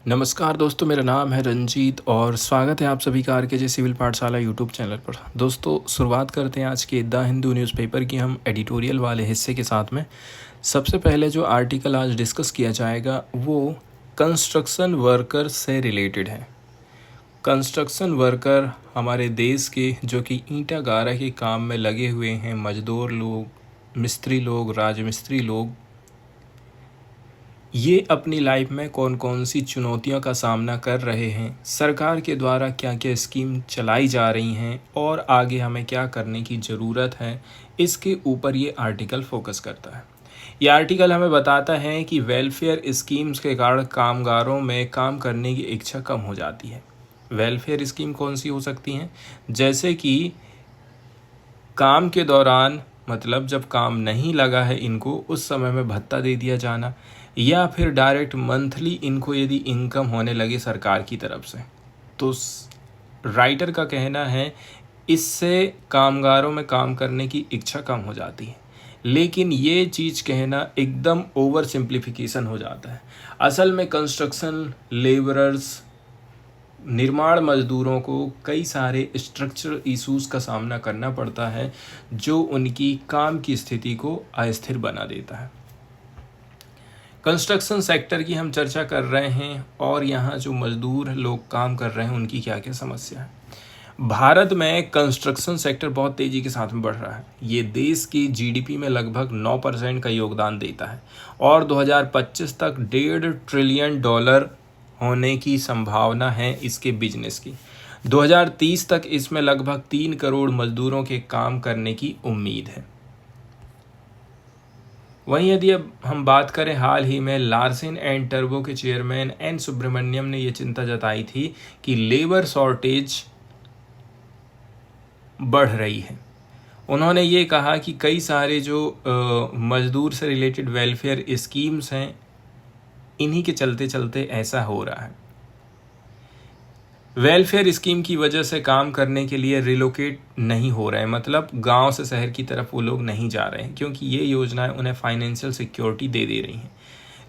नमस्कार दोस्तों, मेरा नाम है रंजीत और स्वागत है आप सभी का आरकेजे सिविल पाठशाला यूट्यूब चैनल पर। दोस्तों, शुरुआत करते हैं आज के द हिंदू न्यूज़पेपर की हम एडिटोरियल वाले हिस्से के साथ में। सबसे पहले जो आर्टिकल आज डिस्कस किया जाएगा वो कंस्ट्रक्शन वर्कर से रिलेटेड है। कंस्ट्रक्शन वर्कर हमारे देश के जो कि ईंटा गारा के काम में लगे हुए हैं, मजदूर लोग, मिस्त्री लोग, राजमिस्त्री लोग, ये अपनी लाइफ में कौन कौन सी चुनौतियों का सामना कर रहे हैं, सरकार के द्वारा क्या क्या स्कीम चलाई जा रही हैं और आगे हमें क्या करने की ज़रूरत है, इसके ऊपर ये आर्टिकल फोकस करता है। ये आर्टिकल हमें बताता है कि वेलफेयर स्कीम्स के कारण कामगारों में काम करने की इच्छा कम हो जाती है। वेलफेयर स्कीम कौन सी हो सकती हैं? जैसे कि काम के दौरान, मतलब जब काम नहीं लगा है इनको, उस समय में भत्ता दे दिया जाना, या फिर डायरेक्ट मंथली इनको यदि इनकम होने लगे सरकार की तरफ से, तो राइटर का कहना है इससे कामगारों में काम करने की इच्छा कम हो जाती है। लेकिन ये चीज़ कहना एकदम ओवर सिंप्लीफिकेशन हो जाता है। असल में कंस्ट्रक्शन लेबरर्स, निर्माण मजदूरों को कई सारे स्ट्रक्चरल इश्यूज का सामना करना पड़ता है जो उनकी काम की स्थिति को अस्थिर बना देता है। कंस्ट्रक्शन सेक्टर की हम चर्चा कर रहे हैं और यहाँ जो मजदूर लोग काम कर रहे हैं उनकी क्या क्या समस्या है। भारत में कंस्ट्रक्शन सेक्टर बहुत तेज़ी के साथ में बढ़ रहा है। ये देश की जीडीपी में लगभग 9% का योगदान देता है और 2025 तक $1.5 ट्रिलियन होने की संभावना है इसके बिजनेस की। 2030 तक इसमें लगभग 3 करोड़ मजदूरों के काम करने की उम्मीद है। वहीं यदि अब हम बात करें, हाल ही में लार्सन एंड टर्बो के चेयरमैन एन सुब्रमण्यम ने ये चिंता जताई थी कि लेबर शॉर्टेज बढ़ रही है। उन्होंने ये कहा कि कई सारे जो मजदूर से रिलेटेड वेलफेयर स्कीम्स हैं, इन्हीं के चलते चलते ऐसा हो रहा है। वेलफेयर स्कीम की वजह से काम करने के लिए रिलोकेट नहीं हो रहे हैं, मतलब गांव से शहर की तरफ वो लोग नहीं जा रहे हैं, क्योंकि ये योजनाएं उन्हें फाइनेंशियल सिक्योरिटी दे रही हैं।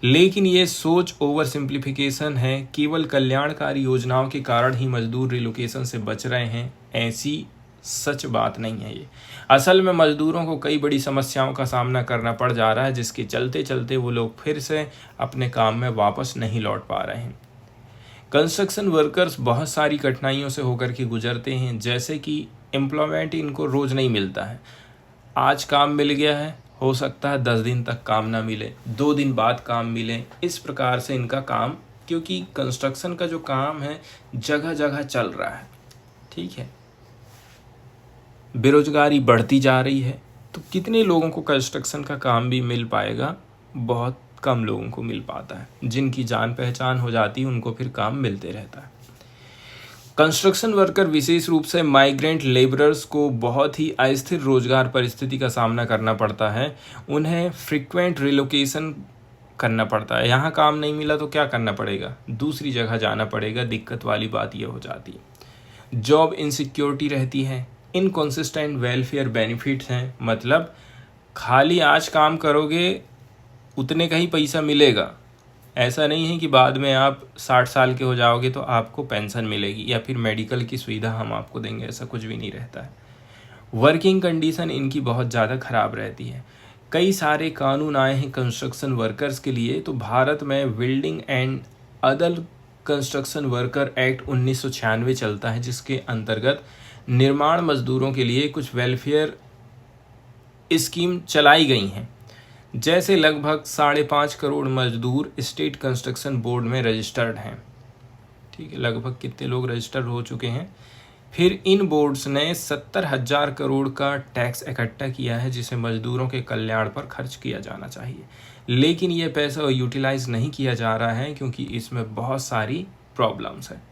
लेकिन ये सोच ओवर सिंप्लीफिकेशन है। केवल कल्याणकारी योजनाओं के कारण ही मजदूर रिलोकेशन से बच रहे हैं, ऐसी सच बात नहीं है ये। असल में मजदूरों को कई बड़ी समस्याओं का सामना करना पड़ जा रहा है, जिसके चलते चलते वो लोग फिर से अपने काम में वापस नहीं लौट पा रहे हैं। कंस्ट्रक्शन वर्कर्स बहुत सारी कठिनाइयों से होकर के गुजरते हैं, जैसे कि एम्प्लॉयमेंट इनको रोज़ नहीं मिलता है। आज काम मिल गया है, हो सकता है 10 दिन तक काम ना मिले, 2 दिन बाद काम मिले। इस प्रकार से इनका काम, क्योंकि कंस्ट्रक्शन का जो काम है जगह जगह चल रहा है, ठीक है, बेरोजगारी बढ़ती जा रही है, तो कितने लोगों को कंस्ट्रक्शन का काम भी मिल पाएगा? बहुत कम लोगों को मिल पाता है। जिनकी जान पहचान हो जाती है उनको फिर काम मिलते रहता है। कंस्ट्रक्शन वर्कर विशेष रूप से माइग्रेंट लेबरर्स को बहुत ही अस्थिर रोजगार परिस्थिति का सामना करना पड़ता है। उन्हें फ्रिक्वेंट रिलोकेशन करना पड़ता है। यहाँ काम नहीं मिला तो क्या करना पड़ेगा? दूसरी जगह जाना पड़ेगा। दिक्कत वाली बात यह हो जाती है। जॉब इनसिक्योरिटी रहती है। इनकंसिस्टेंट वेलफेयर बेनिफिट्स हैं, मतलब खाली आज काम करोगे उतने का ही पैसा मिलेगा। ऐसा नहीं है कि बाद में आप 60 साल के हो जाओगे तो आपको पेंशन मिलेगी या फिर मेडिकल की सुविधा हम आपको देंगे, ऐसा कुछ भी नहीं रहता है। वर्किंग कंडीशन इनकी बहुत ज़्यादा ख़राब रहती है। कई सारे कानून आए हैं कंस्ट्रक्शन वर्कर्स के लिए। तो भारत में building and other construction worker act 1996 चलता है, जिसके अंतर्गत निर्माण मजदूरों के लिए कुछ वेलफेयर स्कीम चलाई गई हैं। जैसे लगभग 5.5 करोड़ मजदूर स्टेट कंस्ट्रक्शन बोर्ड में रजिस्टर्ड हैं, ठीक है। लगभग कितने लोग रजिस्टर्ड हो चुके हैं? फिर इन बोर्ड्स ने 70,000 करोड़ का टैक्स इकट्ठा किया है, जिसे मजदूरों के कल्याण पर खर्च किया जाना चाहिए। लेकिन ये पैसा यूटिलाइज नहीं किया जा रहा है, क्योंकि इसमें बहुत सारी प्रॉब्लम्स हैं।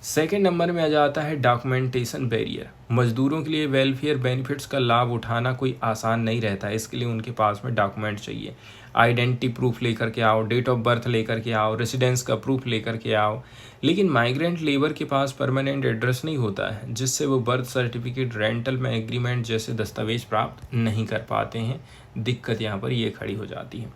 सेकेंड नंबर में आ जाता है डॉक्यूमेंटेशन बैरियर। मजदूरों के लिए वेलफेयर बेनिफिट्स का लाभ उठाना कोई आसान नहीं रहता है। इसके लिए उनके पास में डॉक्यूमेंट चाहिए। आइडेंटिटी प्रूफ लेकर के आओ, डेट ऑफ बर्थ लेकर के आओ, रेसिडेंस का प्रूफ लेकर के आओ। लेकिन माइग्रेंट लेबर के पास परमानेंट एड्रेस नहीं होता है, जिससे वो बर्थ सर्टिफिकेट, रेंटल में एग्रीमेंट जैसे दस्तावेज प्राप्त नहीं कर पाते हैं। दिक्कत यहाँ पर ये खड़ी हो जाती है।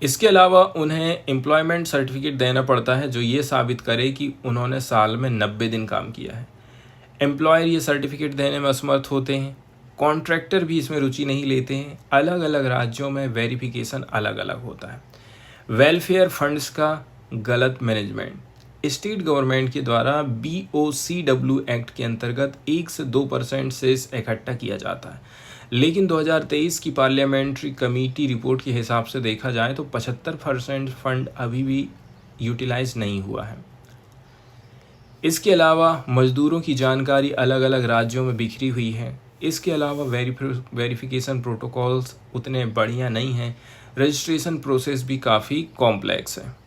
इसके अलावा उन्हें एम्प्लॉयमेंट सर्टिफिकेट देना पड़ता है जो ये साबित करे कि उन्होंने साल में 90 दिन काम किया है। एम्प्लॉयर ये सर्टिफिकेट देने में असमर्थ होते हैं। कॉन्ट्रैक्टर भी इसमें रुचि नहीं लेते हैं। अलग अलग राज्यों में वेरिफिकेशन अलग अलग होता है। वेलफेयर फंड्स का गलत मैनेजमेंट। स्टेट गवर्नमेंट के द्वारा BOCW एक्ट के अंतर्गत 1 से 2% से इकट्ठा किया जाता है, लेकिन 2023 की पार्लियामेंट्री कमेटी रिपोर्ट के हिसाब से देखा जाए तो 75% फंड अभी भी यूटिलाइज नहीं हुआ है। इसके अलावा मजदूरों की जानकारी अलग अलग राज्यों में बिखरी हुई है। इसके अलावा वेरिफिकेशन प्रोटोकॉल्स उतने बढ़िया नहीं हैं। रजिस्ट्रेशन प्रोसेस भी काफ़ी कॉम्प्लेक्स है।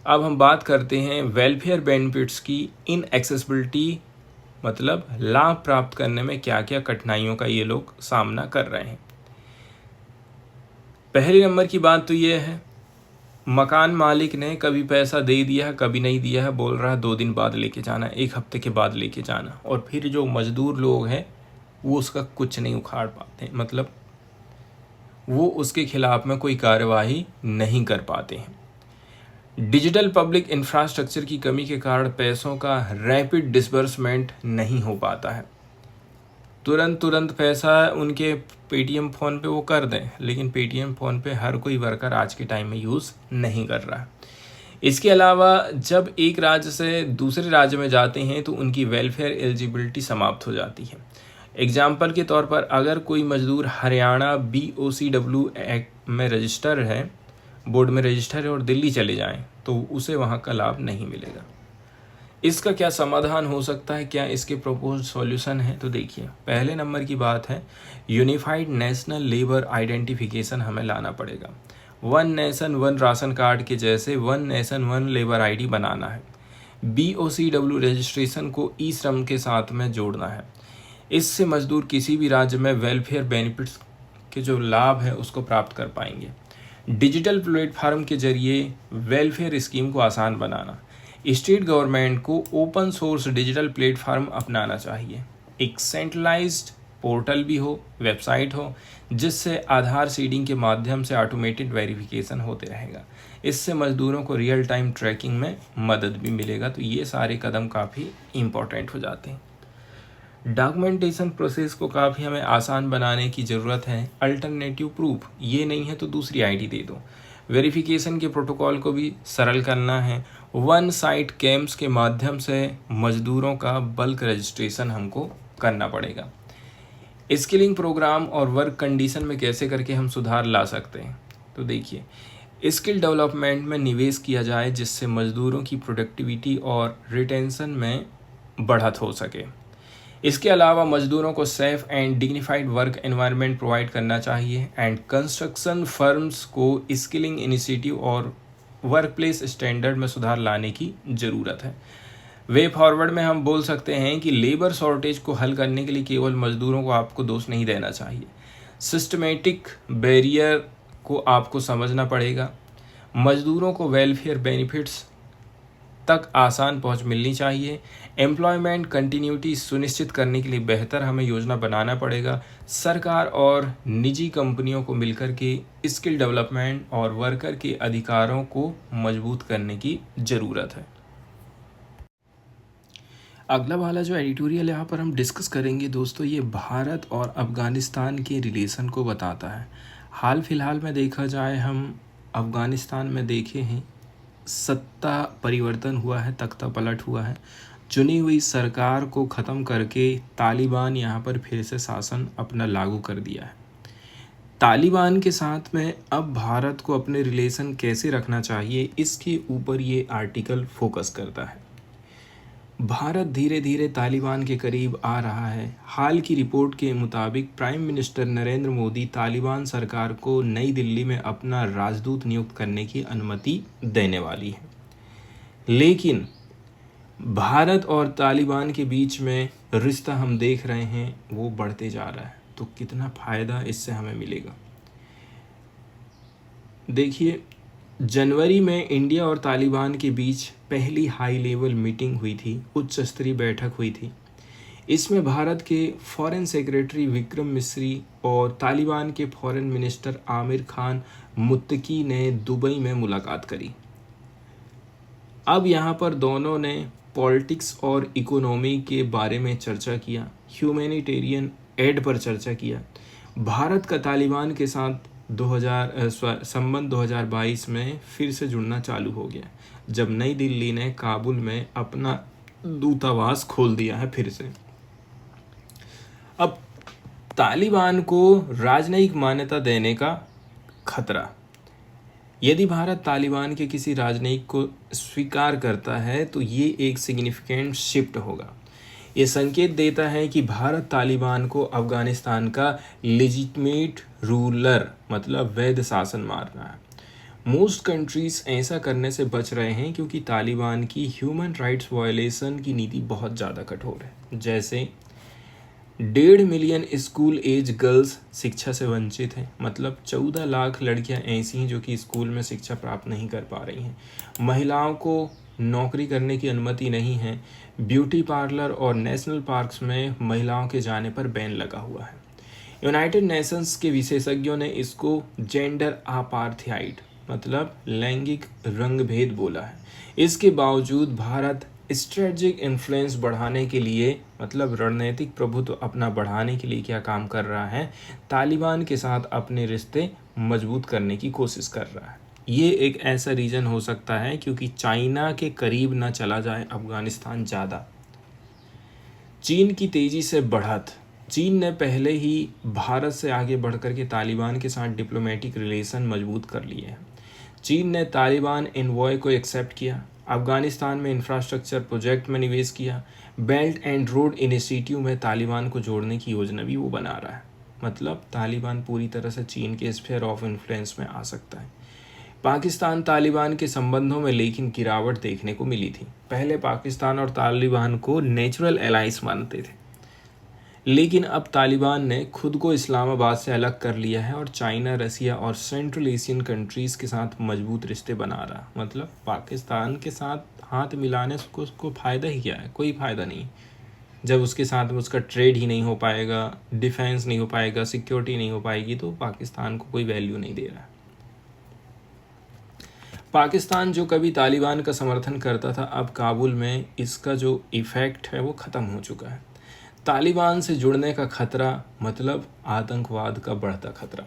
अब हम बात करते हैं वेलफेयर बेनिफिट्स की इनएक्सेसिबिलिटी, मतलब लाभ प्राप्त करने में क्या क्या कठिनाइयों का ये लोग सामना कर रहे हैं। पहले नंबर की बात तो ये है, मकान मालिक ने कभी पैसा दे दिया है, कभी नहीं दिया है, बोल रहा है 2 दिन बाद लेके जाना, 1 हफ्ते के बाद लेके जाना, और फिर जो मजदूर लोग हैं वो उसका कुछ नहीं उखाड़ पाते, मतलब वो उसके खिलाफ में कोई कार्यवाही नहीं कर पाते हैं। डिजिटल पब्लिक इंफ्रास्ट्रक्चर की कमी के कारण पैसों का रैपिड डिसबर्समेंट नहीं हो पाता है। तुरंत पैसा उनके पेटीएम फ़ोन पे वो कर दें, लेकिन पेटीएम फ़ोन पे हर कोई वर्कर आज के टाइम में यूज़ नहीं कर रहा है। इसके अलावा जब एक राज्य से दूसरे राज्य में जाते हैं तो उनकी वेलफेयर एलिजिबिलिटी समाप्त हो जाती है। एग्जाम्पल के तौर पर अगर कोई मजदूर हरियाणा BOCW एक्ट में रजिस्टर है, बोर्ड में रजिस्टर है, और दिल्ली चले जाएं तो उसे वहाँ का लाभ नहीं मिलेगा। इसका क्या समाधान हो सकता है, क्या इसके प्रपोज्ड सॉल्यूशन है? तो देखिए, पहले नंबर की बात है यूनिफाइड नेशनल लेबर आइडेंटिफिकेशन हमें लाना पड़ेगा। 1 नेशन 1 राशन कार्ड के जैसे 1 नेशन 1 लेबर ID बनाना है। BOCW रजिस्ट्रेशन को ई-श्रम के साथ में जोड़ना है। इससे मजदूर किसी भी राज्य में वेलफेयर बेनिफिट्स के जो लाभ है उसको प्राप्त कर पाएंगे। डिजिटल प्लेटफार्म के जरिए वेलफेयर स्कीम को आसान बनाना। स्टेट गवर्नमेंट को ओपन सोर्स डिजिटल प्लेटफार्म अपनाना चाहिए। एक सेंट्रलाइज्ड पोर्टल भी हो, वेबसाइट हो, जिससे आधार सीडिंग के माध्यम से ऑटोमेटेड वेरिफिकेशन होते रहेगा। इससे मजदूरों को रियल टाइम ट्रैकिंग में मदद भी मिलेगा। तो ये सारे कदम काफ़ी इम्पोर्टेंट हो जाते हैं। डॉक्यूमेंटेशन प्रोसेस को काफ़ी हमें आसान बनाने की ज़रूरत है। अल्टरनेटिव प्रूफ, ये नहीं है तो दूसरी ID दे दो। वेरिफिकेशन के प्रोटोकॉल को भी सरल करना है। 1 साइट कैंप्स के माध्यम से मजदूरों का बल्क रजिस्ट्रेशन हमको करना पड़ेगा। स्किलिंग प्रोग्राम और वर्क कंडीशन में कैसे करके हम सुधार ला सकते हैं? तो देखिए, स्किल डेवलपमेंट में निवेश किया जाए जिससे मजदूरों की प्रोडक्टिविटी और रिटेंशन में बढ़त हो सके। इसके अलावा मजदूरों को safe and dignified work environment provide करना चाहिए। एंड कंस्ट्रक्शन फर्म्स को स्किलिंग इनिशिएटिव और वर्क प्लेस स्टैंडर्ड में सुधार लाने की ज़रूरत है। वे फॉरवर्ड में हम बोल सकते हैं कि लेबर शॉर्टेज को हल करने के लिए केवल मजदूरों को आपको दोष नहीं देना चाहिए, सिस्टमेटिक बैरियर को आपको समझना पड़ेगा। मजदूरों को वेलफेयर बेनिफिट्स तक आसान पहुंच मिलनी चाहिए। एम्प्लॉयमेंट कंटिन्यूटी सुनिश्चित करने के लिए बेहतर हमें योजना बनाना पड़ेगा। सरकार और निजी कंपनियों को मिलकर के स्किल डेवलपमेंट और वर्कर के अधिकारों को मजबूत करने की ज़रूरत है। अगला वाला जो एडिटोरियल यहाँ पर हम डिस्कस करेंगे दोस्तों, ये भारत और अफ़गानिस्तान के रिलेशन को बताता है। हाल फिलहाल में देखा जाए, हम अफ़गानिस्तान में देखे हैं सत्ता परिवर्तन हुआ है, तख्ता पलट हुआ है। चुनी हुई सरकार को ख़त्म करके तालिबान यहाँ पर फिर से शासन अपना लागू कर दिया है। तालिबान के साथ में अब भारत को अपने रिलेशन कैसे रखना चाहिए, इसके ऊपर ये आर्टिकल फोकस करता है। भारत धीरे धीरे तालिबान के करीब आ रहा है। हाल की रिपोर्ट के मुताबिक प्राइम मिनिस्टर नरेंद्र मोदी तालिबान सरकार को नई दिल्ली में अपना राजदूत नियुक्त करने की अनुमति देने वाली है। लेकिन भारत और तालिबान के बीच में रिश्ता हम देख रहे हैं वो बढ़ते जा रहा है। तो कितना फ़ायदा इससे हमें मिलेगा? देखिए, जनवरी में इंडिया और तालिबान के बीच पहली हाई लेवल मीटिंग हुई थी, उच्च स्तरीय बैठक हुई थी। इसमें भारत के फॉरेन सेक्रेटरी विक्रम मिस्री और तालिबान के फॉरेन मिनिस्टर आमिर खान मुत्तकी ने दुबई में मुलाकात करी। अब यहाँ पर दोनों ने पॉलिटिक्स और इकोनॉमी के बारे में चर्चा किया, ह्यूमैनिटेरियन एड पर चर्चा किया। भारत का तालिबान के साथ संबंध 2022 में फिर से जुड़ना चालू हो गया, जब नई दिल्ली ने काबुल में अपना दूतावास खोल दिया है फिर से। अब तालिबान को राजनयिक मान्यता देने का खतरा। यदि भारत तालिबान के किसी राजनयिक को स्वीकार करता है तो ये एक सिग्निफिकेंट शिफ्ट होगा। ये संकेत देता है कि भारत तालिबान को अफगानिस्तान का लेजिटिमेट रूलर मतलब वैध शासन मान रहा है। मोस्ट कंट्रीज ऐसा करने से बच रहे हैं क्योंकि तालिबान की ह्यूमन राइट्स वायलेशन की नीति बहुत ज़्यादा कठोर है। जैसे 1.5 मिलियन स्कूल एज गर्ल्स शिक्षा से वंचित हैं, मतलब 14 लाख लड़कियां ऐसी हैं जो कि स्कूल में शिक्षा प्राप्त नहीं कर पा रही हैं। महिलाओं को नौकरी करने की अनुमति नहीं है। ब्यूटी पार्लर और नेशनल पार्क्स में महिलाओं के जाने पर बैन लगा हुआ है। यूनाइटेड नेशंस के विशेषज्ञों ने इसको जेंडर अपार्थाइड मतलब लैंगिक रंगभेद बोला है। इसके बावजूद भारत स्ट्रेटजिक इन्फ्लुएंस बढ़ाने के लिए मतलब रणनीतिक प्रभुत्व अपना बढ़ाने के लिए क्या काम कर रहा है, तालिबान के साथ अपने रिश्ते मजबूत करने की कोशिश कर रहा है। ये एक ऐसा रीजन हो सकता है क्योंकि चाइना के करीब ना चला जाए अफगानिस्तान ज़्यादा। चीन की तेज़ी से बढ़त। चीन ने पहले ही भारत से आगे बढ़कर के तालिबान के साथ डिप्लोमेटिक रिलेशन मजबूत कर लिए हैं। चीन ने तालिबान एनवॉय को एक्सेप्ट किया, अफगानिस्तान में इंफ्रास्ट्रक्चर प्रोजेक्ट में निवेश किया, बेल्ट एंड रोड इनिशिएटिव में तालिबान को जोड़ने की योजना भी वो बना रहा है। मतलब तालिबान पूरी तरह से चीन के स्फीयर ऑफ इन्फ्लुएंस में आ सकता है। पाकिस्तान तालिबान के संबंधों में लेकिन गिरावट देखने को मिली थी। पहले पाकिस्तान और तालिबान को नेचुरल एलाइज मानते थे, लेकिन अब तालिबान ने खुद को इस्लामाबाद से अलग कर लिया है और चाइना, रसिया और सेंट्रल एशियन कंट्रीज़ के साथ मजबूत रिश्ते बना रहा। मतलब पाकिस्तान के साथ हाथ मिलाने से उसको फ़ायदा ही क्या है? कोई फ़ायदा नहीं। जब उसके साथ में उसका ट्रेड ही नहीं हो पाएगा, डिफेंस नहीं हो पाएगा, सिक्योरिटी नहीं हो पाएगी, तो पाकिस्तान को कोई वैल्यू नहीं दे रहा है। पाकिस्तान जो कभी तालिबान का समर्थन करता था, अब काबुल में इसका जो इफ़ेक्ट है वो ख़त्म हो चुका है। तालिबान से जुड़ने का खतरा मतलब आतंकवाद का बढ़ता खतरा।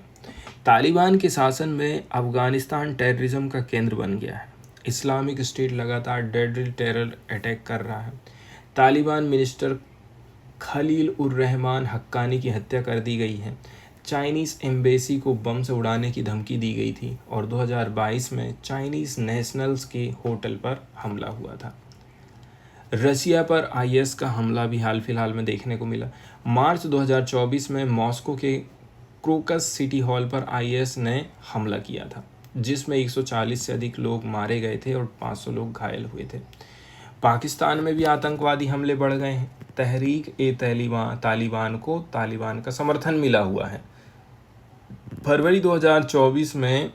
तालिबान के शासन में अफगानिस्तान टेररिज्म का केंद्र बन गया है। इस्लामिक स्टेट लगातार डेडली टेरर अटैक कर रहा है। तालिबान मिनिस्टर खलील उर रहमान हक्कानी की हत्या कर दी गई है। चाइनीज़ एम्बेसी को बम से उड़ाने की धमकी दी गई थी और 2022 में चाइनीज़ नेशनल्स के होटल पर हमला हुआ था। रसिया पर आईएस का हमला भी हाल फिलहाल में देखने को मिला। मार्च 2024 में मॉस्को के क्रोकस सिटी हॉल पर आईएस ने हमला किया था, जिसमें 140 से अधिक लोग मारे गए थे और 500 लोग घायल हुए थे। पाकिस्तान में भी आतंकवादी हमले बढ़ गए हैं। तहरीक ए तालिबान को तालिबान का समर्थन मिला हुआ है। फरवरी 2024 में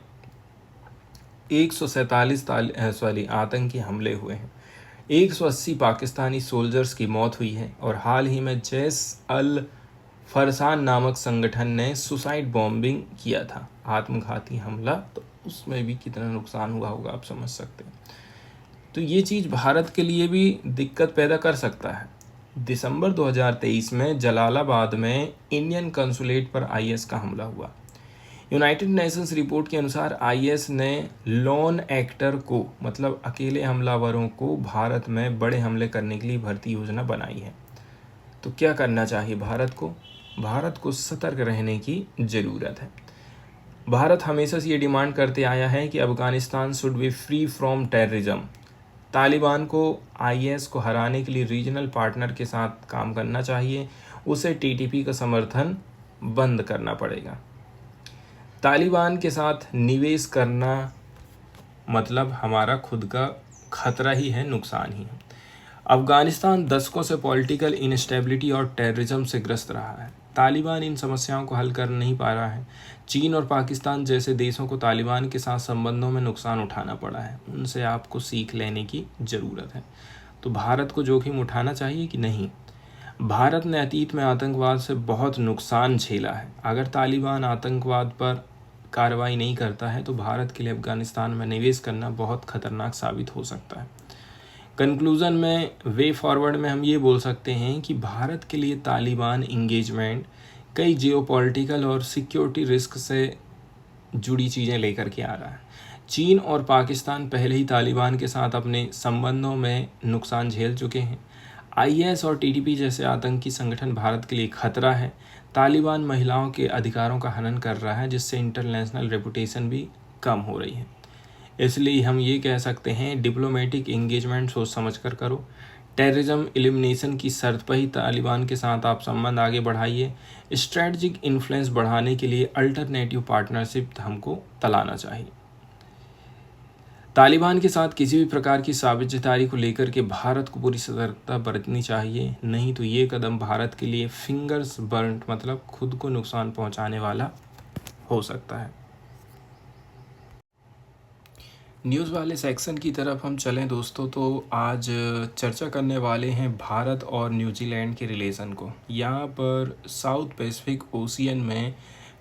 147 आतंकी हमले हुए हैं। 180 पाकिस्तानी सोल्जर्स की मौत हुई है और हाल ही में जैश अल फरसान नामक संगठन ने सुसाइड बॉम्बिंग किया था, आत्मघाती हमला। तो उसमें भी कितना नुकसान हुआ होगा आप समझ सकते हैं। तो ये चीज़ भारत के लिए भी दिक्कत पैदा कर सकता है। दिसंबर 2023 में जलालाबाद में इंडियन कंसुलेट पर आईएस का हमला हुआ। यूनाइटेड नेशंस रिपोर्ट के अनुसार आईएस ने लॉन एक्टर को मतलब अकेले हमलावरों को भारत में बड़े हमले करने के लिए भर्ती योजना बनाई है। तो क्या करना चाहिए भारत को? भारत को सतर्क रहने की ज़रूरत है। भारत हमेशा से ये डिमांड करते आया है कि Afghanistan should be free from terrorism. Taliban को आईएस को हराने के लिए रीजनल पार्टनर के साथ काम करना चाहिए। उसे टीटीपी का समर्थन बंद करना पड़ेगा। तालिबान के साथ निवेश करना मतलब हमारा खुद का खतरा ही है, नुकसान ही है। अफगानिस्तान दशकों से पॉलिटिकल इनस्टेबिलिटी और टेररिज्म से ग्रस्त रहा है। तालिबान इन समस्याओं को हल कर नहीं पा रहा है। चीन और पाकिस्तान जैसे देशों को तालिबान के साथ संबंधों में नुकसान उठाना पड़ा है। उनसे आपको सीख लेने की ज़रूरत है। तो भारत को जोखिम उठाना चाहिए कि नहीं? भारत ने अतीत में आतंकवाद से बहुत नुकसान झेला है। अगर तालिबान आतंकवाद पर कार्रवाई नहीं करता है तो भारत के लिए अफगानिस्तान में निवेश करना बहुत खतरनाक साबित हो सकता है। कंक्लूज़न में वे फॉरवर्ड में हम ये बोल सकते हैं कि भारत के लिए तालिबान इंगेजमेंट कई जियोपॉलिटिकल और सिक्योरिटी रिस्क से जुड़ी चीज़ें लेकर के आ रहा है। चीन और पाकिस्तान पहले ही तालिबान के साथ अपने संबंधों में नुकसान झेल चुके हैं। IS और TTP जैसे आतंकी संगठन भारत के लिए खतरा है। तालिबान महिलाओं के अधिकारों का हनन कर रहा है, जिससे इंटरनेशनल रेपुटेशन भी कम हो रही है। इसलिए हम ये कह सकते हैं डिप्लोमेटिक एंगेजमेंट सोच समझ कर करो। टेररिज्म एलिमिनेशन की शर्त पर ही तालिबान के साथ आप संबंध आगे बढ़ाइए। स्ट्रेटजिक इन्फ्लुएंस बढ़ाने के लिए अल्टरनेटिव पार्टनरशिप हमको तलाना चाहिए। तालिबान के साथ किसी भी प्रकार की साझेदारी को लेकर के भारत को पूरी सतर्कता बरतनी चाहिए, नहीं तो ये कदम भारत के लिए फिंगर्स बर्न्ड मतलब खुद को नुकसान पहुंचाने वाला हो सकता है। न्यूज़ वाले सेक्शन की तरफ हम चलें दोस्तों, तो आज चर्चा करने वाले हैं भारत और न्यूजीलैंड के रिलेशन को। यहाँ पर साउथ पैसिफिक ओशियन में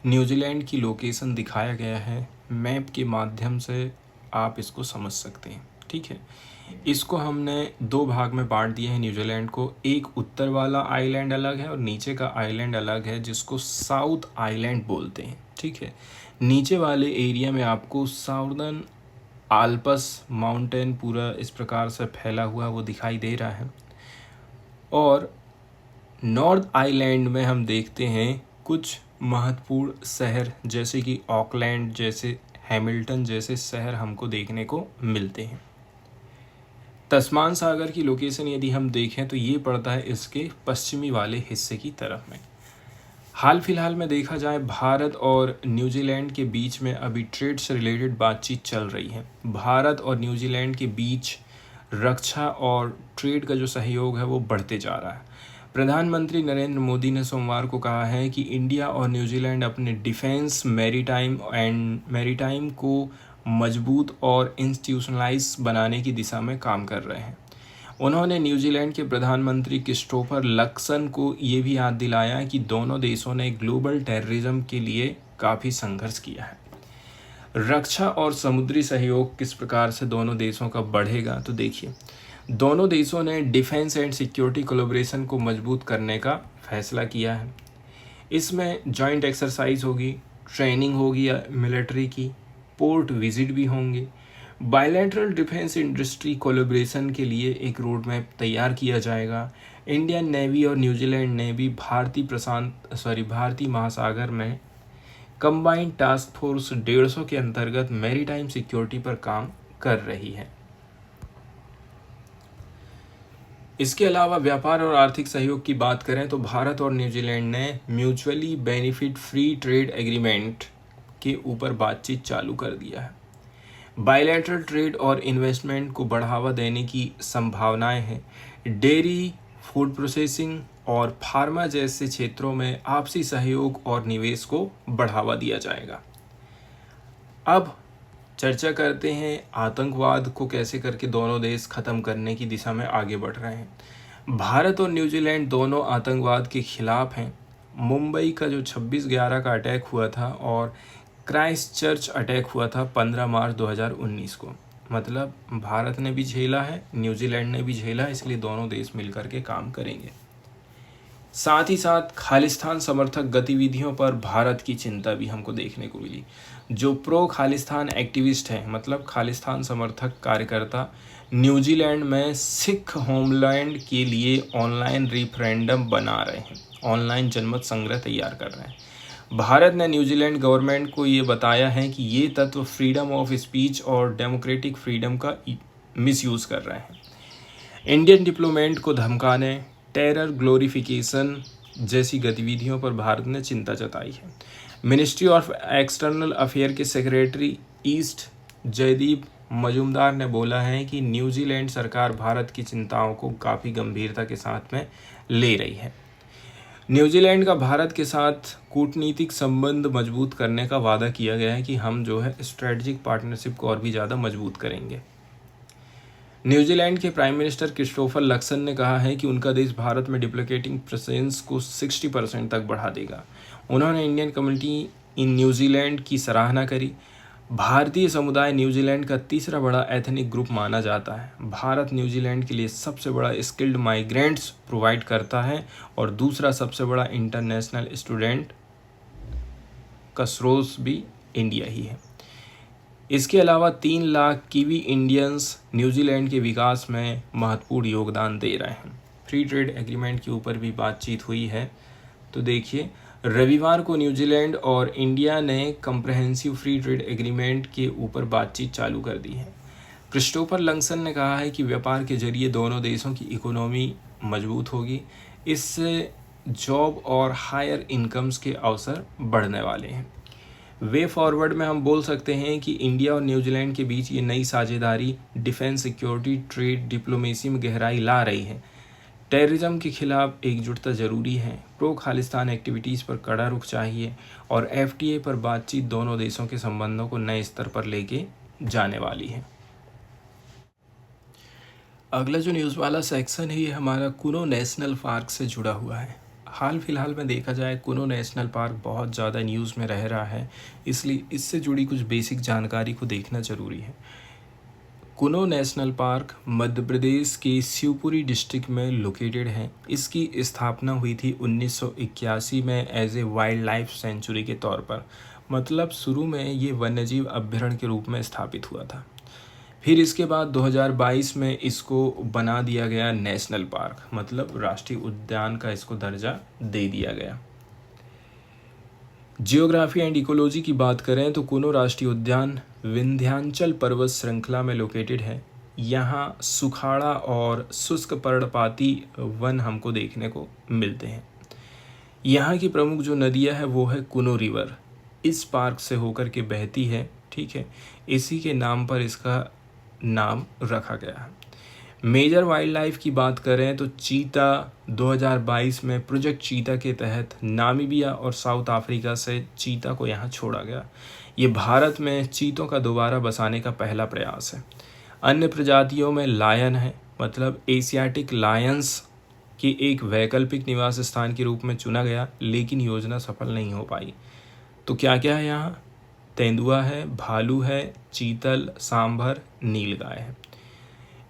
न्यूजीलैंड की लोकेशन दिखाया गया है। मैप के माध्यम से आप इसको समझ सकते हैं, ठीक है। इसको हमने दो भाग में बांट दिया है न्यूजीलैंड को। एक उत्तर वाला आइलैंड अलग है और नीचे का आइलैंड अलग है, जिसको साउथ आइलैंड बोलते हैं, ठीक है। नीचे वाले एरिया में आपको साउदर्न आल्पस माउंटेन पूरा इस प्रकार से फैला हुआ वो दिखाई दे रहा है, और नॉर्थ आइलैंड में हम देखते हैं कुछ महत्वपूर्ण शहर जैसे कि ऑकलैंड जैसे, हैमिल्टन जैसे शहर हमको देखने को मिलते हैं। तस्मान सागर की लोकेशन यदि हम देखें तो ये पड़ता है इसके पश्चिमी वाले हिस्से की तरफ में। हाल फिलहाल में देखा जाए भारत और न्यूजीलैंड के बीच में अभी ट्रेड से रिलेटेड बातचीत चल रही है। भारत और न्यूजीलैंड के बीच रक्षा और ट्रेड का जो सहयोग है वो बढ़ते जा रहा है। प्रधानमंत्री नरेंद्र मोदी ने सोमवार को कहा है कि इंडिया और न्यूजीलैंड अपने डिफेंस, मैरीटाइम को मजबूत और इंस्टीट्यूशनलाइज बनाने की दिशा में काम कर रहे हैं। उन्होंने न्यूजीलैंड के प्रधानमंत्री क्रिस्टोफर लक्सन को ये भी याद दिलाया कि दोनों देशों ने ग्लोबल टेररिज्म के लिए काफ़ी संघर्ष किया है। रक्षा और समुद्री सहयोग किस प्रकार से दोनों देशों का बढ़ेगा, तो देखिए दोनों देशों ने डिफेंस एंड सिक्योरिटी कोलैबोरेशन को मजबूत करने का फैसला किया है। इसमें जॉइंट एक्सरसाइज होगी, ट्रेनिंग होगी मिलिट्री की, पोर्ट विजिट भी होंगे। बायलैटरल डिफेंस इंडस्ट्री कोलैबोरेशन के लिए एक रोड मैप तैयार किया जाएगा। इंडियन नेवी और न्यूजीलैंड नेवी भारतीय महासागर में कंबाइंड टास्क फोर्स 150 के अंतर्गत मैरीटाइम सिक्योरिटी पर काम कर रही है। इसके अलावा व्यापार और आर्थिक सहयोग की बात करें तो भारत और न्यूजीलैंड ने mutually benefit free trade agreement के ऊपर बातचीत चालू कर दिया है। बायलैटरल ट्रेड और इन्वेस्टमेंट को बढ़ावा देने की संभावनाएं हैं। डेयरी, फूड प्रोसेसिंग और फार्मा जैसे क्षेत्रों में आपसी सहयोग और निवेश को बढ़ावा दिया जाएगा। अब चर्चा करते हैं आतंकवाद को कैसे करके दोनों देश खत्म करने की दिशा में आगे बढ़ रहे हैं। भारत और न्यूजीलैंड दोनों आतंकवाद के खिलाफ हैं। मुंबई का जो 26/11 का अटैक हुआ था और क्राइस्ट चर्च अटैक हुआ था 15 मार्च 2019 को, मतलब भारत ने भी झेला है, न्यूजीलैंड ने भी झेला, इसलिए दोनों देश मिलकर के काम करेंगे। साथ ही साथ खालिस्तान समर्थक गतिविधियों पर भारत की चिंता भी हमको देखने को मिली। जो प्रो खालिस्तान एक्टिविस्ट हैं, मतलब खालिस्तान समर्थक कार्यकर्ता, न्यूजीलैंड में सिख होमलैंड के लिए ऑनलाइन रेफरेंडम बना रहे हैं, ऑनलाइन जनमत संग्रह तैयार कर रहे हैं। भारत ने न्यूजीलैंड गवर्नमेंट को ये बताया है कि ये तत्व फ्रीडम ऑफ स्पीच और डेमोक्रेटिक फ्रीडम का मिसयूज कर रहे हैं। इंडियन डिप्लोमेट को धमकाने, टेरर ग्लोरिफिकेशन जैसी गतिविधियों पर भारत ने चिंता जताई है। मिनिस्ट्री ऑफ एक्सटर्नल अफेयर के सेक्रेटरी ईस्ट जयदीप मजूमदार ने बोला है कि न्यूजीलैंड सरकार भारत की चिंताओं को काफ़ी गंभीरता के साथ में ले रही है। न्यूजीलैंड का भारत के साथ कूटनीतिक संबंध मजबूत करने का वादा किया गया है कि हम जो है स्ट्रेटजिक पार्टनरशिप को और भी ज़्यादा मजबूत करेंगे। न्यूजीलैंड के प्राइम मिनिस्टर क्रिस्टोफर लक्सन ने कहा है कि उनका देश भारत में डिप्लोमेटिक प्रेजेंस को 60% तक बढ़ा देगा। उन्होंने इंडियन कम्युनिटी इन न्यूजीलैंड की सराहना करी। भारतीय समुदाय न्यूजीलैंड का तीसरा बड़ा एथनिक ग्रुप माना जाता है। भारत न्यूजीलैंड के लिए सबसे बड़ा स्किल्ड माइग्रेंट्स प्रोवाइड करता है और दूसरा सबसे बड़ा इंटरनेशनल स्टूडेंट का स्रोत भी इंडिया ही है। इसके अलावा 3 लाख कीवी इंडियंस न्यूजीलैंड के विकास में महत्वपूर्ण योगदान दे रहे हैं। फ्री ट्रेड एग्रीमेंट के ऊपर भी बातचीत हुई है। तो देखिए, रविवार को न्यूजीलैंड और इंडिया ने कम्प्रहेंसिव फ्री ट्रेड एग्रीमेंट के ऊपर बातचीत चालू कर दी है। क्रिस्टोफर लंगसन ने कहा है कि व्यापार के जरिए दोनों देशों की इकोनॉमी मजबूत होगी। इससे जॉब और हायर इनकम्स के अवसर बढ़ने वाले हैं। वे फॉरवर्ड में हम बोल सकते हैं कि इंडिया और न्यूजीलैंड के बीच ये नई साझेदारी डिफेंस, सिक्योरिटी, ट्रेड, डिप्लोमेसी में गहराई ला रही है। टेररिज्म के खिलाफ एकजुटता जरूरी है। प्रो खालिस्तान एक्टिविटीज़ पर कड़ा रुख चाहिए और FTA पर बातचीत दोनों देशों के संबंधों को नए स्तर पर लेके जाने वाली है। अगला जो न्यूज़ वाला सेक्शन है ये हमारा कुनो नेशनल पार्क से जुड़ा हुआ है। हाल फिलहाल में देखा जाए कुनो नेशनल पार्क बहुत ज़्यादा न्यूज़ में रह रहा है, इसलिए इससे जुड़ी कुछ बेसिक जानकारी को देखना ज़रूरी है। कुनो नेशनल पार्क मध्य प्रदेश के शिवपुरी डिस्ट्रिक्ट में लोकेटेड है। इसकी स्थापना हुई थी 1981 में as a wild life sanctuary के तौर पर, मतलब शुरू में ये वन्यजीव अभ्यारण्य के रूप में स्थापित हुआ था। फिर इसके बाद 2022 में इसको बना दिया गया नेशनल पार्क, मतलब राष्ट्रीय उद्यान का इसको दर्जा दे दिया गया। जियोग्राफी एंड इकोलॉजी की बात करें तो कुनो राष्ट्रीय उद्यान विंध्याचल पर्वत श्रृंखला में लोकेटेड है। यहाँ सुखाड़ा और शुष्क पर्णपाती वन हमको देखने को मिलते हैं। यहाँ की प्रमुख जो नदियाँ है वो है कुनो रिवर, इस पार्क से होकर के बहती है, ठीक है। इसी के नाम पर इसका नाम रखा गया है। मेजर वाइल्ड लाइफ की बात करें तो चीता 2022 में प्रोजेक्ट चीता के तहत नामीबिया और साउथ अफ्रीका से चीता को यहाँ छोड़ा गया। ये भारत में चीतों का दोबारा बसाने का पहला प्रयास है। अन्य प्रजातियों में लायन है, मतलब एशियाटिक लायंस की एक वैकल्पिक निवास स्थान के रूप में चुना गया, लेकिन योजना सफल नहीं हो पाई। तो क्या क्या है यहाँ? तेंदुआ है, भालू है, चीतल, सांभर, नीलगाय है।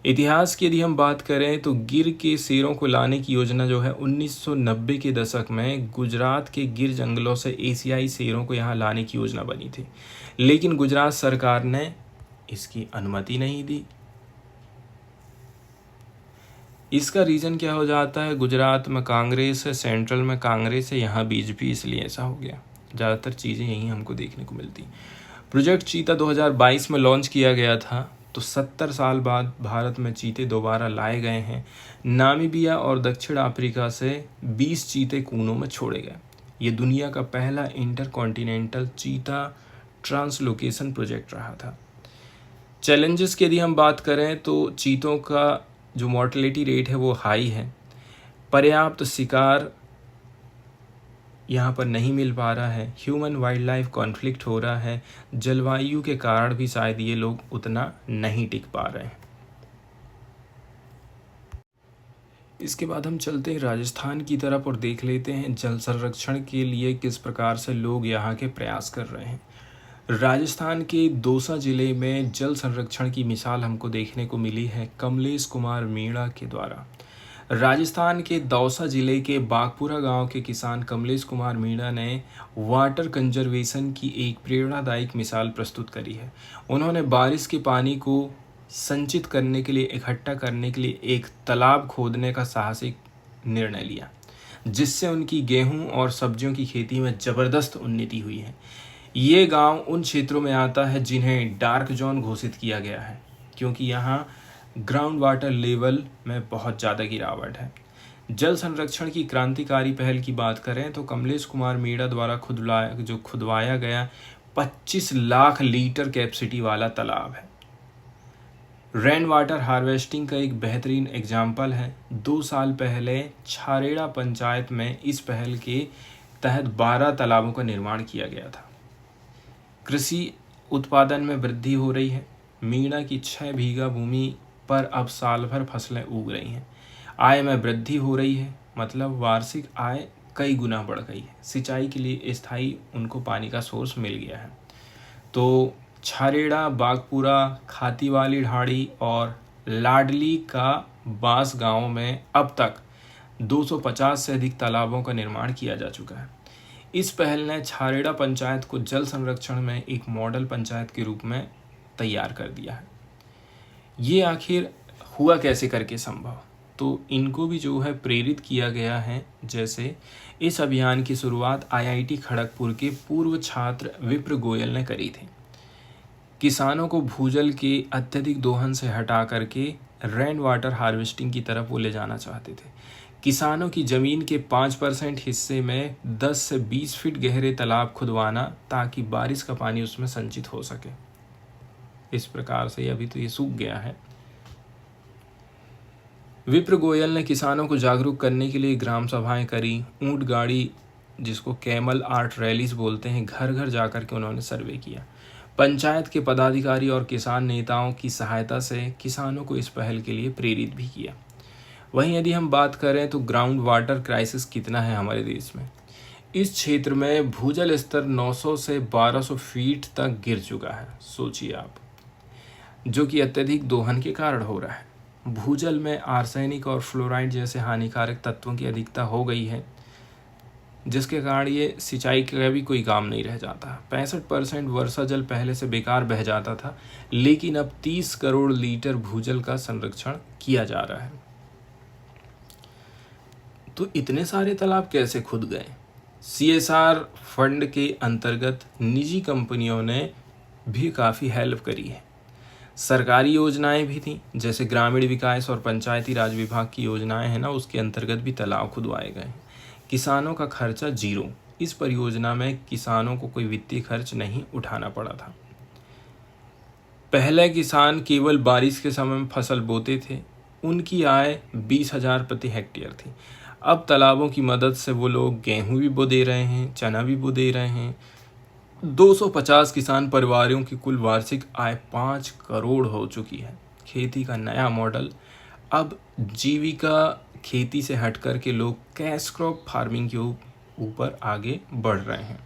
इतिहास की यदि हम बात करें तो गिर के शेरों को लाने की योजना जो है 1990 के दशक में गुजरात के गिर जंगलों से एशियाई शेरों को यहाँ लाने की योजना बनी थी, लेकिन गुजरात सरकार ने इसकी अनुमति नहीं दी। इसका रीज़न क्या हो जाता है? गुजरात में कांग्रेस है, सेंट्रल में कांग्रेस है, यहाँ बीजेपी, इसलिए ऐसा हो गया। ज़्यादातर चीज़ें यहीं हमको देखने को मिलती। प्रोजेक्ट चीता 2022 में लॉन्च किया गया था, तो 70 साल बाद भारत में चीते दोबारा लाए गए हैं। नामीबिया और दक्षिण अफ्रीका से 20 चीते कूनों में छोड़े गए। ये दुनिया का पहला इंटरकॉन्टिनेंटल चीता ट्रांसलोकेशन प्रोजेक्ट रहा था। चैलेंजेस की यदि हम बात करें तो चीतों का जो मॉर्टेलिटी रेट है वो हाई है। पर्याप्त शिकार यहाँ पर नहीं मिल पा रहा है। ह्यूमन वाइल्ड लाइफ कॉन्फ्लिक्ट हो रहा है। जलवायु के कारण भी शायद ये लोग उतना नहीं टिक पा रहे हैं। इसके बाद हम चलते हैं राजस्थान की तरफ और देख लेते हैं जल संरक्षण के लिए किस प्रकार से लोग यहाँ के प्रयास कर रहे हैं। राजस्थान के दौसा जिले में जल संरक्षण की मिसाल हमको देखने को मिली है कमलेश कुमार मीणा के द्वारा। राजस्थान के दौसा जिले के बागपुरा गांव के किसान कमलेश कुमार मीणा ने वाटर कंजर्वेशन की एक प्रेरणादायक मिसाल प्रस्तुत करी है। उन्होंने बारिश के पानी को संचित करने के लिए, इकट्ठा करने के लिए एक तालाब खोदने का साहसिक निर्णय लिया, जिससे उनकी गेहूं और सब्जियों की खेती में ज़बरदस्त उन्नति हुई है। ये गांव उन क्षेत्रों में आता है जिन्हें डार्क जोन घोषित किया गया है, क्योंकि यहाँ ग्राउंड वाटर लेवल में बहुत ज़्यादा गिरावट है। जल संरक्षण की क्रांतिकारी पहल की बात करें तो कमलेश कुमार मीणा द्वारा खुदवाया गया 25 लाख लीटर कैपेसिटी वाला तालाब है। रेन वाटर हार्वेस्टिंग का एक बेहतरीन एग्जाम्पल है। 2 साल पहले छारेड़ा पंचायत में इस पहल के तहत 12 तालाबों का निर्माण किया गया था। कृषि उत्पादन में वृद्धि हो रही है। मीणा की 6 बीघा भूमि पर अब साल भर फसलें उग रही हैं। आय में वृद्धि हो रही है, मतलब वार्षिक आय कई गुना बढ़ गई है। सिंचाई के लिए स्थायी उनको पानी का सोर्स मिल गया है। तो छारेड़ा, बागपुरा, खातीवाली ढाड़ी और लाडली का बांस गांव में अब तक 250 से अधिक तालाबों का निर्माण किया जा चुका है। इस पहल ने छारेड़ा पंचायत को जल संरक्षण में एक मॉडल पंचायत के रूप में तैयार कर दिया है। ये आखिर हुआ कैसे करके संभव? तो इनको भी जो है प्रेरित किया गया है। जैसे इस अभियान की शुरुआत IIT खड़गपुर के पूर्व छात्र विप्र गोयल ने करी थी। किसानों को भूजल के अत्यधिक दोहन से हटा करके रेन वाटर हार्वेस्टिंग की तरफ वो ले जाना चाहते थे। किसानों की ज़मीन के 5% हिस्से में 10 से 20 फीट गहरे तालाब खुदवाना ताकि बारिश का पानी उसमें संचित हो सके। इस प्रकार से अभी तो ये सूख गया है। विप्र गोयल ने किसानों को जागरूक करने के लिए ग्राम सभाएं करी, ऊंट गाड़ी जिसको कैमल आर्ट रैलीज बोलते हैं, घर घर जाकर के उन्होंने सर्वे किया। पंचायत के पदाधिकारी और किसान नेताओं की सहायता से किसानों को इस पहल के लिए प्रेरित भी किया। वहीं यदि हम बात करें तो ग्राउंड वाटर क्राइसिस कितना है हमारे देश में। इस क्षेत्र में भूजल स्तर 900 से 1200 फीट तक गिर चुका है, सोचिए आप, जो कि अत्यधिक दोहन के कारण हो रहा है। भूजल में आर्सेनिक और फ्लोराइड जैसे हानिकारक तत्वों की अधिकता हो गई है, जिसके कारण ये सिंचाई का भी कोई काम नहीं रह जाता। 65% वर्षा जल पहले से बेकार बह जाता था, लेकिन अब 30 करोड़ लीटर भूजल का संरक्षण किया जा रहा है। तो इतने सारे तालाब कैसे खुद गए? CSR फंड के अंतर्गत निजी कंपनियों ने भी काफ़ी हेल्प करी है। सरकारी योजनाएं भी थी, जैसे ग्रामीण विकास और पंचायती राज विभाग की योजनाएं हैं ना, उसके अंतर्गत भी तालाब खुदवाए गए हैं। किसानों का खर्चा 0। इस परियोजना में किसानों को कोई वित्तीय खर्च नहीं उठाना पड़ा था। पहले किसान केवल बारिश के समय में फसल बोते थे, उनकी आय 20,000 प्रति हेक्टेयर थी। अब तालाबों की मदद से वो लोग गेहूं भी बो दे रहे हैं, चना भी बो दे रहे हैं। 250 किसान परिवारों की कुल वार्षिक आय 5 करोड़ हो चुकी है। खेती का नया मॉडल, अब जीविका खेती से हटकर के लोग कैश क्रॉप फार्मिंग के ऊपर आगे बढ़ रहे हैं।